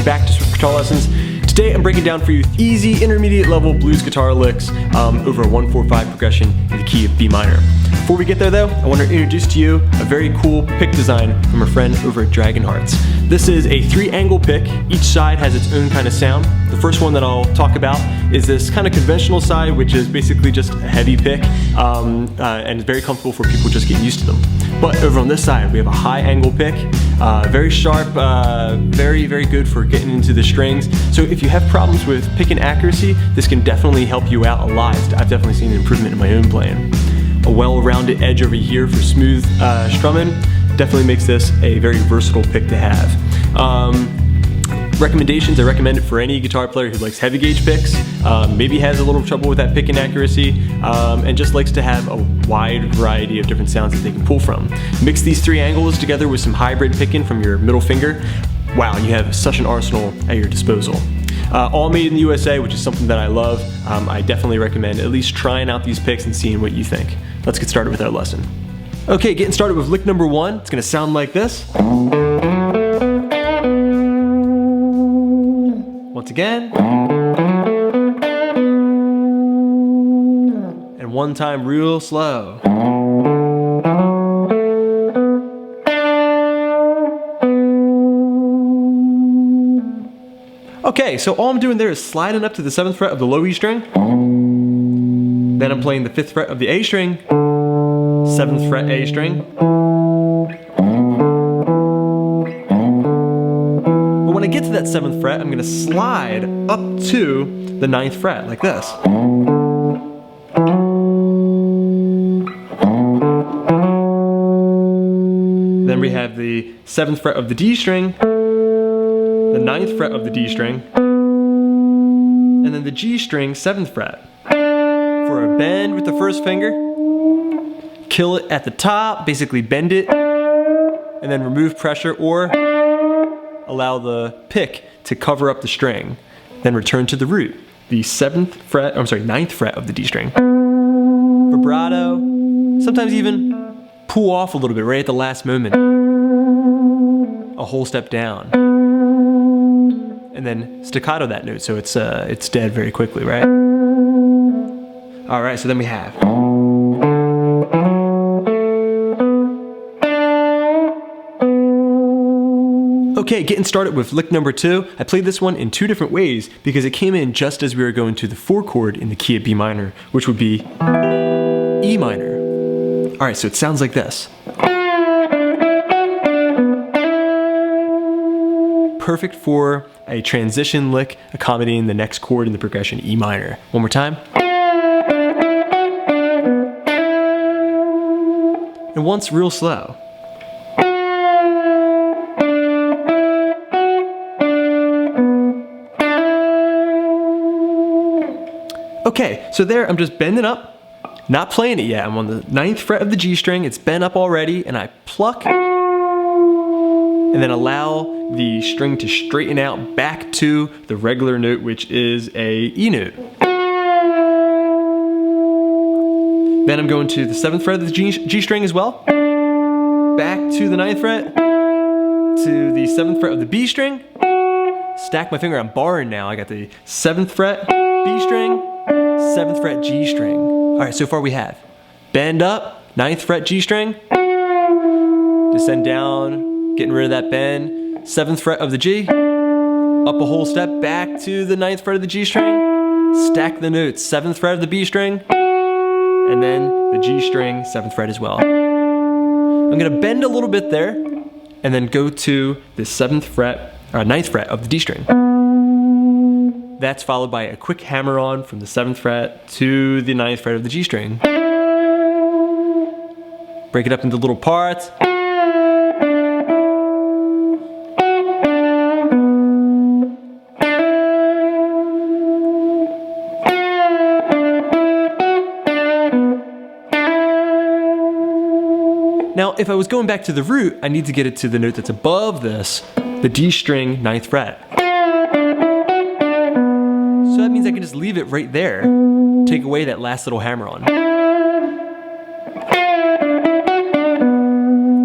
welcome back to Swift Guitar Lessons. Today I'm breaking down for you easy intermediate level blues guitar licks over a 1-4-5 progression in the key of B minor. Before we get there though, I want to introduce to you a very cool pick design from a friend over at Dragon Hearts. This is a 3-angle pick. Each side has its own kind of sound. The first one that I'll talk about is this kind of conventional side, which is basically just a heavy pick and it's very comfortable for people just getting used to them. But over on this side, we have a high angle pick, very sharp, very good for getting into the strings. So if you have problems with picking accuracy, this can definitely help you out a lot. I've definitely seen an improvement in my own playing. A well-rounded edge over here for smooth strumming definitely makes this a very versatile pick to have. Recommendations, I recommend it for any guitar player who likes heavy gauge picks, maybe has a little trouble with that picking accuracy, and just likes to have a wide variety of different sounds that they can pull from. Mix these 3 angles together with some hybrid picking from your middle finger. Wow, you have such an arsenal at your disposal. All made in the USA, which is something that I love. I definitely recommend at least trying out these picks and seeing what you think. Let's get started with our lesson. Okay, getting started with lick number 1. It's gonna sound like this. Once again. And one time real slow. Okay, so all I'm doing there is sliding up to the 7th fret of the low E string. Then I'm playing the 5th fret of the A string, 7th fret A string. But when I get to that 7th fret, I'm gonna slide up to the 9th fret, like this. Then we have the 7th fret of the D string, the 9th fret of the D string, and then the G string 7th fret. For a bend with the first finger, kill it at the top, basically bend it, and then remove pressure or allow the pick to cover up the string. Then return to the root, the 9th fret of the D string. Vibrato, sometimes even pull off a little bit right at the last moment. A whole step down. And then staccato that note, so it's dead very quickly, right? All right, so then we have. Okay, getting started with lick number 2. I played this one in 2 different ways because it came in just as we were going to the 4 chord in the key of B minor, which would be E minor. All right, so it sounds like this. Perfect for a transition lick accommodating the next chord in the progression E minor. One more time. And once real slow. Okay, so there I'm just bending up, not playing it yet. I'm on the 9th fret of the G string, it's bent up already, and I pluck, and then allow the string to straighten out back to the regular note, which is a E note. Then I'm going to the 7th fret of the G string as well, back to the 9th fret, to the 7th fret of the B string, stack my finger, I'm barring now, I got the 7th fret, B string, 7th fret G string. All right, so far we have bend up, 9th fret G string, descend down, getting rid of that bend, 7th fret of the G, up a whole step back to the 9th fret of the G string, stack the notes, 7th fret of the B string, and then the G string, 7th fret as well. I'm gonna bend a little bit there, and then go to the 9th fret of the D string. That's followed by a quick hammer on from the 7th fret to the 9th fret of the G string. Break it up into little parts. Now, if I was going back to the root, I need to get it to the note that's above this, the D string 9th fret. So that means I can just leave it right there, take away that last little hammer on.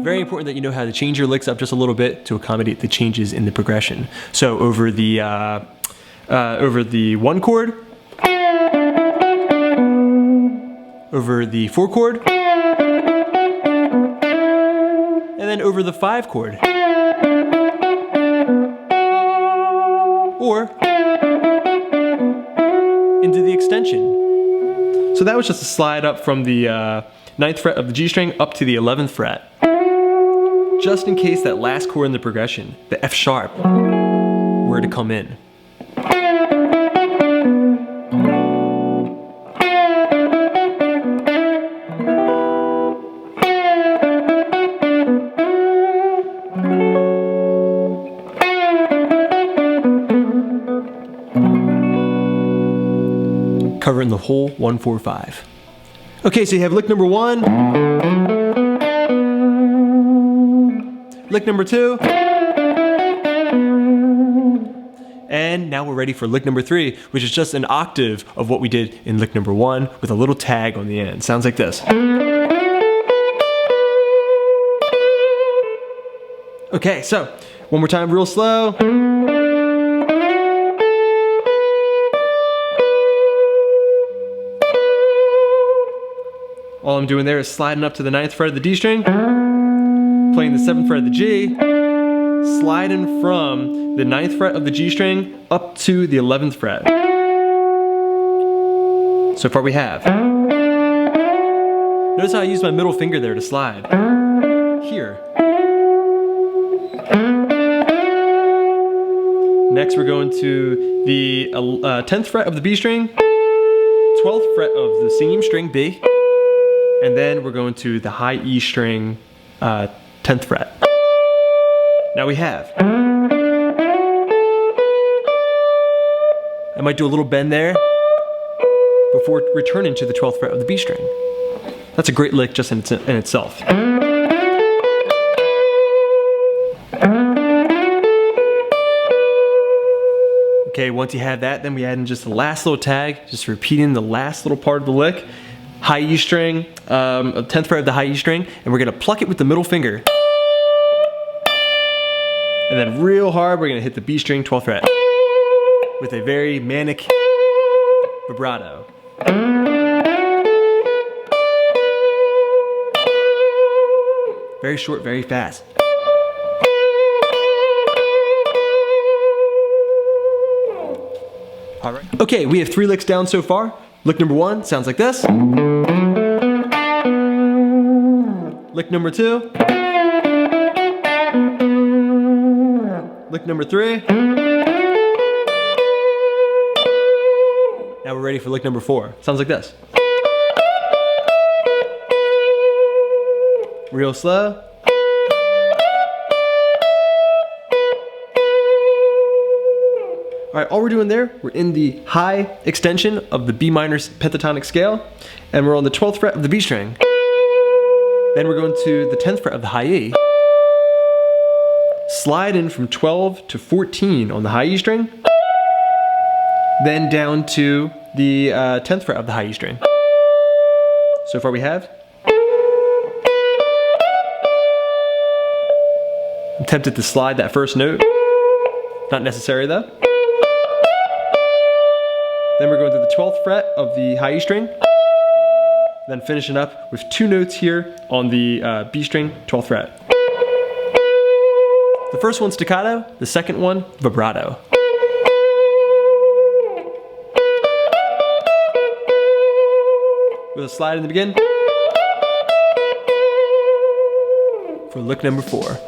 Very important that you know how to change your licks up just a little bit to accommodate the changes in the progression. So over the 1 chord, over the 4 chord, and then over the 5 chord. Or into the extension. So that was just a slide up from the 9th fret of the G string up to the 11th fret. Just in case that last chord in the progression, the F sharp, were to come in. Covering the whole 1-4-5. Okay, so you have lick number 1, lick number 2, and now we're ready for lick number 3, which is just an octave of what we did in lick number 1 with a little tag on the end. Sounds like this. Okay, so one more time, real slow. All I'm doing there is sliding up to the 9th fret of the D string, playing the 7th fret of the G, sliding from the 9th fret of the G string up to the 11th fret. So far we have. Notice how I use my middle finger there to slide. Here. Next we're going to the 10th fret of the B string, 12th fret of the singing string B, and then we're going to the high E string, 10th fret. Now we have. I might do a little bend there before returning to the 12th fret of the B string. That's a great lick just in itself. Okay, once you have that, then we add in just the last little tag, just repeating the last little part of the lick. High E string, 10th fret of the high E string, and we're gonna pluck it with the middle finger. And then real hard, we're gonna hit the B string, 12th fret, with a very manic vibrato. Very short, very fast. All right. Okay, we have 3 licks down so far. Lick number 1 sounds like this. Lick number 2. Lick number 3. Now we're ready for lick number 4. Sounds like this. Real slow. All right, all we're doing there, we're in the high extension of the B minor pentatonic scale, and we're on the 12th fret of the B string. Then we're going to the 10th fret of the high E, slide in from 12 to 14 on the high E string, then down to the 10th fret of the high E string. So far we have. I'm tempted to slide that first note. Not necessary though. Then we're going to the 12th fret of the high E string, then finishing up with 2 notes here on the B string, 12th fret. The first one staccato, the second one vibrato. With a slide in the beginning for lick number 4.